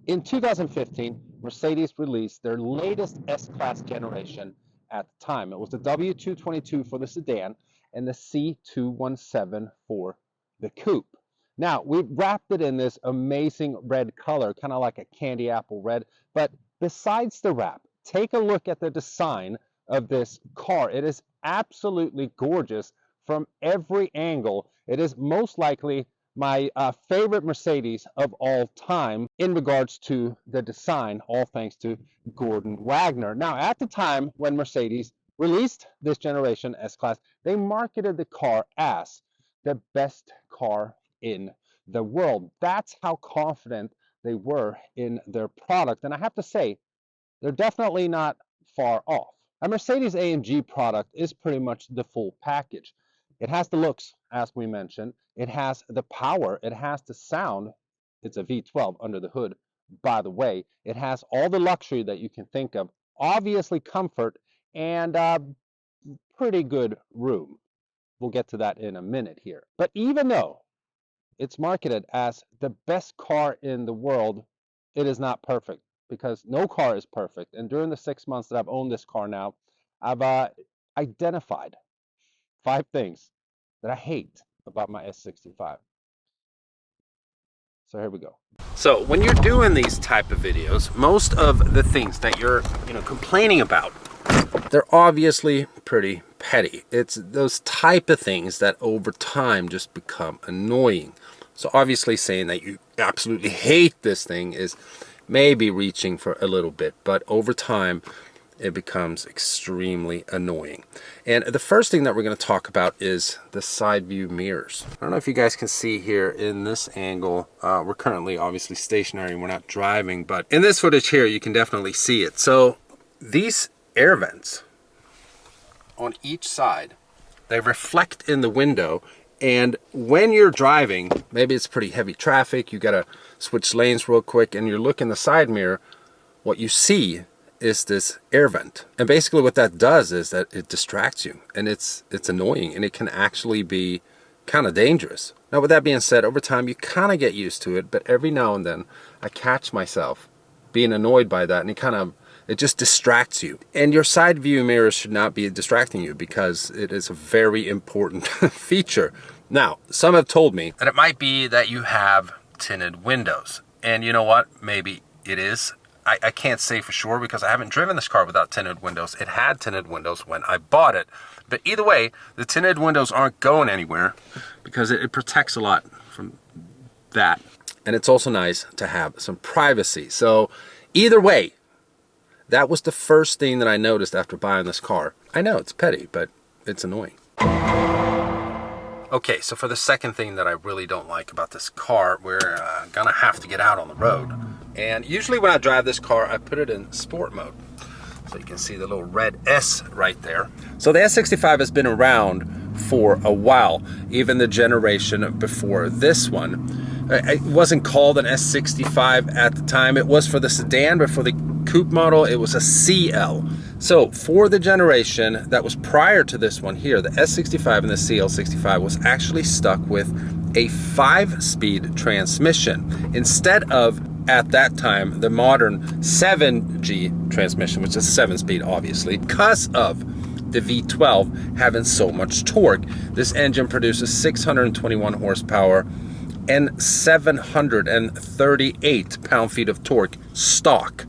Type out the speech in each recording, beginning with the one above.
In 2015, Mercedes released their latest S-Class generation at the time. It was the W222 for the sedan and the C217 for the coupe. Now, we wrapped it in this amazing red color, kind of like a candy apple red. But besides the wrap, take a look at the design of this car. It is absolutely gorgeous from every angle. It is most likely my favorite Mercedes of all time in regards to the design, all thanks to Gordon Wagner. Now, at the time when Mercedes released this generation S-Class, they marketed the car as the best car in the world. That's how confident they were in their product. And I have to say, they're definitely not far off. A Mercedes AMG product is pretty much the full package. It has the looks, as we mentioned. It has the power. It has the sound. It's a V12 under the hood, by the way. It has all the luxury that you can think of. Obviously comfort and pretty good room. We'll get to that in a minute here. But even though it's marketed as the best car in the world, it is not perfect, because no car is perfect. And during the 6 months that I've owned this car now, I've identified 5 things that I hate about my S65. So here we go. So when you're doing these type of videos, most of the things that you're complaining about, they're obviously pretty petty. It's those type of things that over time just become annoying. So obviously saying that you absolutely hate this thing is maybe reaching for a little bit, but over time it becomes extremely annoying. And the first thing that we're going to talk about is the side view mirrors. I don't know if you guys can see here in this angle. We're currently obviously stationary, we're not driving, but in this footage here you can definitely see it. So these air vents on each side, they reflect in the window, and when you're driving, maybe it's pretty heavy traffic, you gotta switch lanes real quick, and you're looking in the side mirror, what you see is this air vent. And basically what that does is that it distracts you, and it's annoying, and it can actually be kind of dangerous. Now with that being said, over time you kind of get used to it, but every now and then I catch myself being annoyed by that, and it just distracts you. And your side view mirrors should not be distracting you, because it is a very important feature. Now, some have told me that it might be that you have tinted windows. And you know what? Maybe it is. I can't say for sure, because I haven't driven this car without tinted windows. It had tinted windows when I bought it. But either way, the tinted windows aren't going anywhere, because it protects a lot from that. And it's also nice to have some privacy. So either way, that was the first thing that I noticed after buying this car. I know it's petty, but it's annoying. Okay, so for the second thing that I really don't like about this car, we're gonna have to get out on the road. And usually when I drive this car, I put it in sport mode. So you can see the little red S right there. So the S65 has been around for a while, even the generation before this one. It wasn't called an S65 at the time. It was for the sedan, but for the coupe model, it was a CL. So for the generation that was prior to this one here, the S65 and the CL65 was actually stuck with a 5-speed transmission instead of, at that time, the modern 7G transmission, which is 7-speed obviously, because of the V12 having so much torque. This engine produces 621 horsepower and 738 pound-feet of torque stock.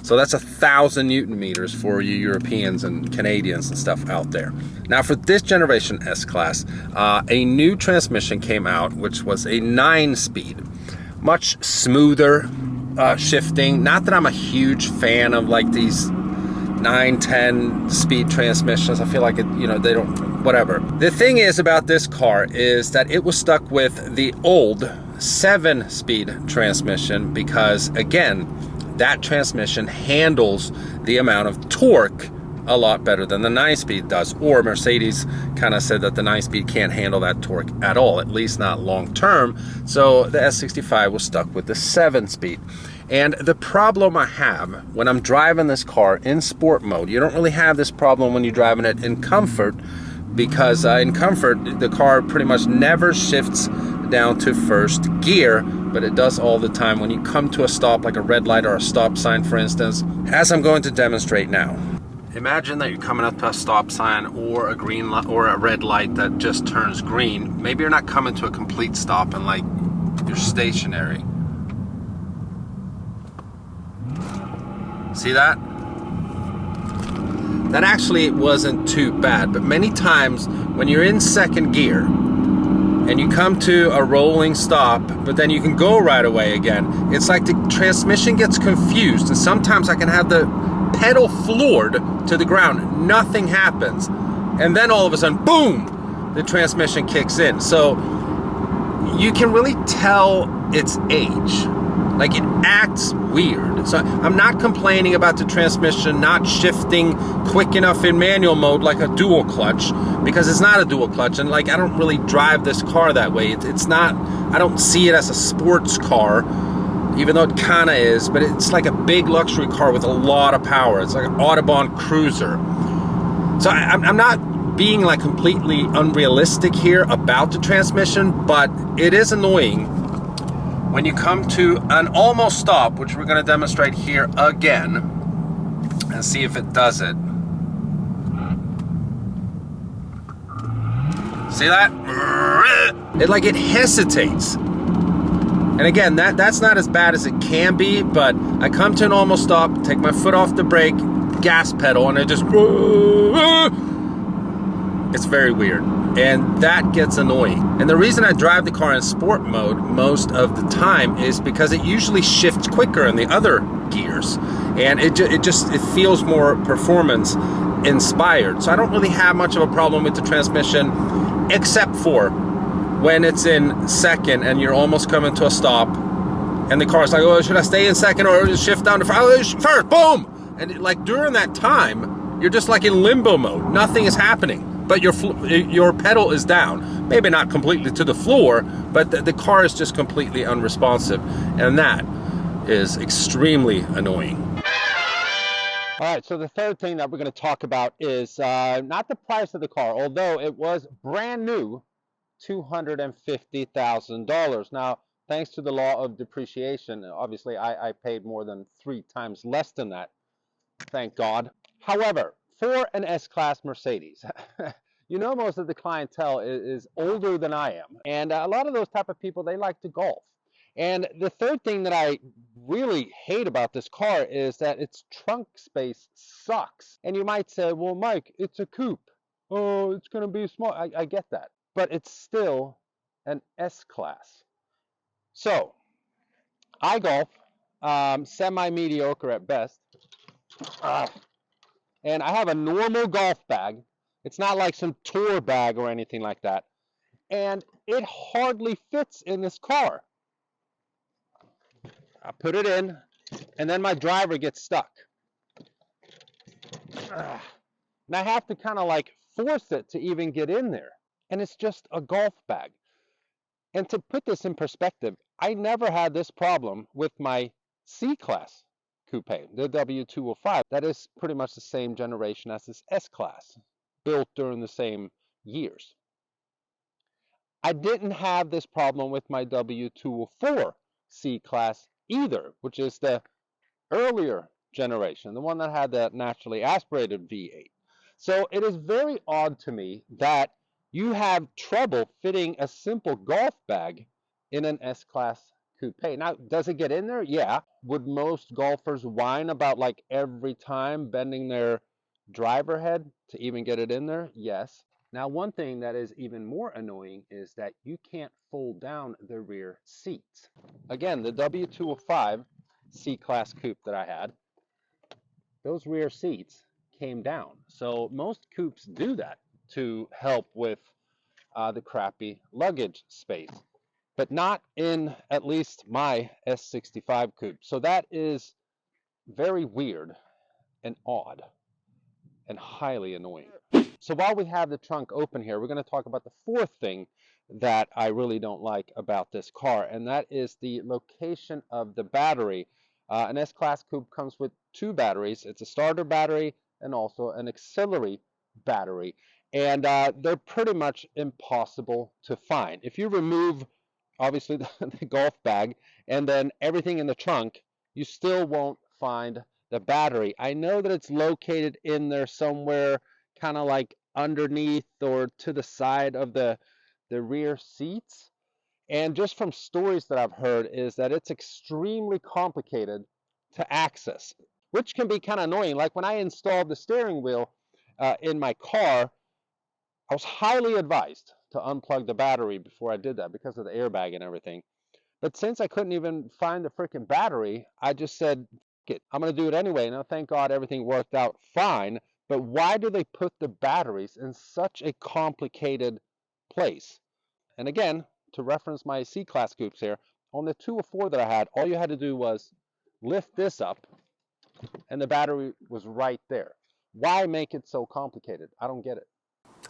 So that's 1,000 Newton meters for you Europeans and Canadians and stuff out there. Now for this generation S-Class, a new transmission came out, which was a 9-speed. Much smoother shifting. Not that I'm a huge fan of like these 9-10 speed transmissions. I feel like it, they don't, whatever. The thing is about this car is that it was stuck with the old 7-speed transmission, because again, that transmission handles the amount of torque a lot better than the 9-speed does. Or Mercedes kind of said that the 9-speed can't handle that torque at all, at least not long term. So the S65 was stuck with the 7-speed. And the problem I have when I'm driving this car in sport mode, you don't really have this problem when you're driving it in comfort, because in comfort, the car pretty much never shifts down to first gear but it does all the time when you come to a stop, like a red light or a stop sign, for instance, as I'm going to demonstrate now. Imagine that you're coming up to a stop sign or a green light or a red light that just turns green. Maybe you're not coming to a complete stop and like you're stationary. See that? That actually wasn't too bad, but many times when you're in second gear and you come to a rolling stop, but then you can go right away again, it's like the transmission gets confused, and sometimes I can have the pedal floored to the ground, nothing happens, and then all of a sudden, boom, the transmission kicks in. So you can really tell its age. Like, it acts weird. So I'm not complaining about the transmission not shifting quick enough in manual mode like a dual clutch, because it's not a dual clutch, and like I don't really drive this car that way. It's not, I don't see it as a sports car, even though it kinda is, but it's like a big luxury car with a lot of power. It's like an Autobahn cruiser. So I'm not being like completely unrealistic here about the transmission, but it is annoying when you come to an almost stop, which we're gonna demonstrate here again, and see if it does it. See that? It hesitates. And again, that's not as bad as it can be, but I come to an almost stop, take my foot off the brake, gas pedal, and it just, it's very weird. And that gets annoying. And the reason I drive the car in sport mode most of the time is because it usually shifts quicker in the other gears. And it feels more performance inspired. So I don't really have much of a problem with the transmission, except for when it's in second and you're almost coming to a stop and the car's like, oh, should I stay in second or just shift down to first? Boom! And like during that time, you're just like in limbo mode. Nothing is happening. But your pedal is down. Maybe not completely to the floor, but the car is just completely unresponsive. And that is extremely annoying. All right, so the third thing that we're going to talk about is not the price of the car, although it was brand new, $250,000. Now, thanks to the law of depreciation, obviously I paid more than 3 times less than that, thank God. However, for an S-Class Mercedes, you know, most of the clientele is older than I am. And a lot of those type of people, they like to golf. And the third thing that I really hate about this car is that its trunk space sucks. And you might say, well, Mike, it's a coupe. Oh, it's going to be small. I get that. But it's still an S-Class. So, I golf, semi-mediocre at best. And I have a normal golf bag. It's not like some tour bag or anything like that. And it hardly fits in this car. I put it in, and then my driver gets stuck. And I have to kind of like force it to even get in there. And it's just a golf bag. And to put this in perspective, I never had this problem with my C-Class coupe, the W205. That is pretty much the same generation as this S-Class, built during the same years. I didn't have this problem with my W204 C-Class either, which is the earlier generation, the one that had the naturally aspirated V8. So it is very odd to me that you have trouble fitting a simple golf bag in an S-Class coupe. Now, does it get in there? Yeah. Would most golfers whine about like every time bending their driver head to even get it in there? Yes. Now, one thing that is even more annoying is that you can't fold down the rear seats. Again, the W205 C-Class coupe that I had, those rear seats came down. So most coupes do that to help with the crappy luggage space, but not in at least my S65 coupe. So that is very weird and odd and highly annoying. So while we have the trunk open here, we're going to talk about the fourth thing that I really don't like about this car, and that is the location of the battery. An S-Class coupe comes with 2 batteries. It's a starter battery and also an auxiliary battery, and they're pretty much impossible to find. If you remove obviously the golf bag, and then everything in the trunk, you still won't find the battery. I know that it's located in there somewhere, kind of like underneath or to the side of the rear seats. And just from stories that I've heard is that it's extremely complicated to access, which can be kind of annoying. Like when I installed the steering wheel in my car, I was highly advised to unplug the battery before I did that because of the airbag and everything. But since I couldn't even find the freaking battery, I just said, F it, I'm going to do it anyway. Now, thank God everything worked out fine. But why do they put the batteries in such a complicated place? And again, to reference my C-Class coupes here, on the 204 that I had, all you had to do was lift this up and the battery was right there. Why make it so complicated? I don't get it.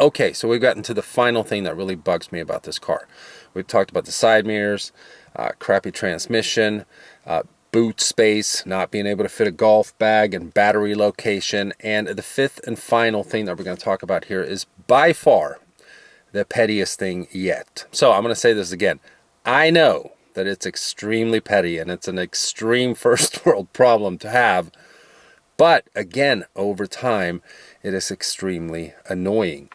Okay, so we've gotten to the final thing that really bugs me about this car. We've talked about the side mirrors, crappy transmission, boot space, not being able to fit a golf bag, and battery location. And the fifth and final thing that we're going to talk about here is by far the pettiest thing yet. So I'm going to say this again. I know that it's extremely petty and it's an extreme first world problem to have. But again, over time, it is extremely annoying.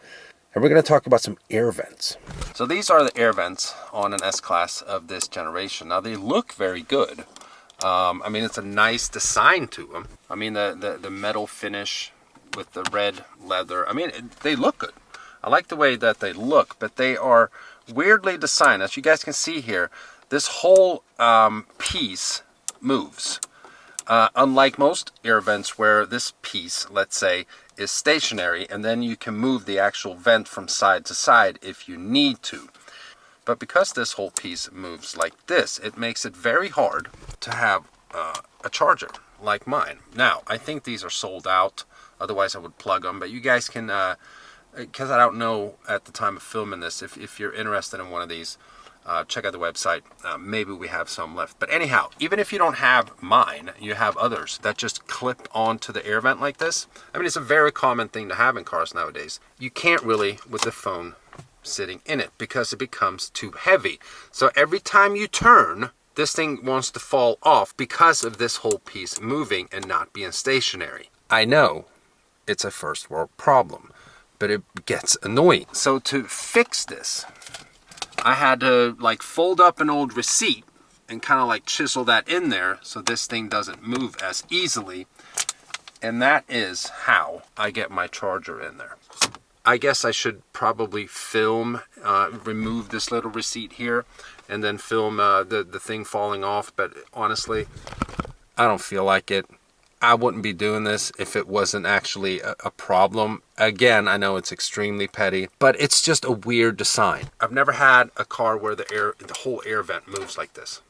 And we're going to talk about some air vents. So these are the air vents on an S-Class of this generation. Now they look very good. I mean, it's a nice design to them. I mean, the metal finish with the red leather. I mean, they look good. I like the way that they look, but they are weirdly designed. As you guys can see here, this whole piece moves. Unlike most air vents where this piece, let's say, is stationary, and then you can move the actual vent from side to side if you need to. But because this whole piece moves like this, it makes it very hard to have a charger like mine. Now, I think these are sold out, otherwise I would plug them, but you guys can, because I don't know at the time of filming this, if you're interested in one of these, check out the website. Maybe we have some left. But anyhow, even if you don't have mine, you have others that just clip onto the air vent like this. I mean, it's a very common thing to have in cars nowadays. You can't really with the phone sitting in it because it becomes too heavy. So every time you turn, this thing wants to fall off because of this whole piece moving and not being stationary. I know it's a first world problem, but it gets annoying. So to fix this, I had to like fold up an old receipt and kind of like chisel that in there so this thing doesn't move as easily. And that is how I get my charger in there. I guess I should probably film, remove this little receipt here and then film the thing falling off. But honestly, I don't feel like it. I wouldn't be doing this if it wasn't actually a problem. Again, I know it's extremely petty, but it's just a weird design. I've never had a car where the whole air vent moves like this.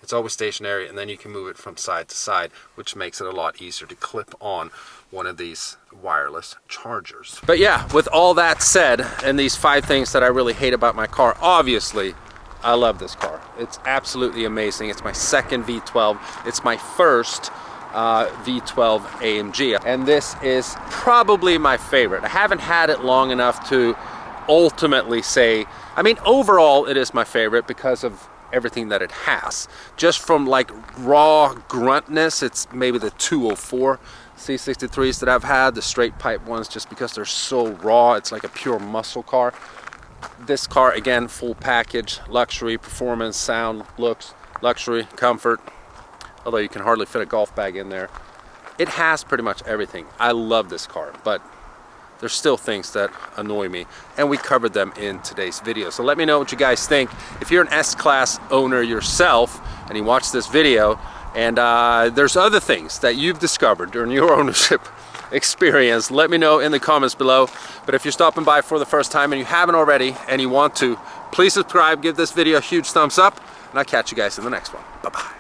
It's always stationary, and then you can move it from side to side, which makes it a lot easier to clip on one of these wireless chargers. But yeah, with all that said, and these 5 things that I really hate about my car, obviously, I love this car. It's absolutely amazing. It's my second V12. It's my first V12 AMG, and this is probably my favorite. I haven't had it long enough to ultimately say, I mean, overall it is my favorite because of everything that it has. Just from like raw gruntness, it's maybe the 204 C63s that I've had, the straight pipe ones, just because they're so raw. It's like a pure muscle car. This car, again, full package, luxury, performance, sound, looks, luxury, comfort, although you can hardly fit a golf bag in there. It has pretty much everything. I love this car, but there's still things that annoy me, and we covered them in today's video. So let me know what you guys think. If you're an S-Class owner yourself and you watch this video and there's other things that you've discovered during your ownership experience, let me know in the comments below. But if you're stopping by for the first time and you haven't already and you want to, please subscribe, give this video a huge thumbs up, and I'll catch you guys in the next one. Bye-bye.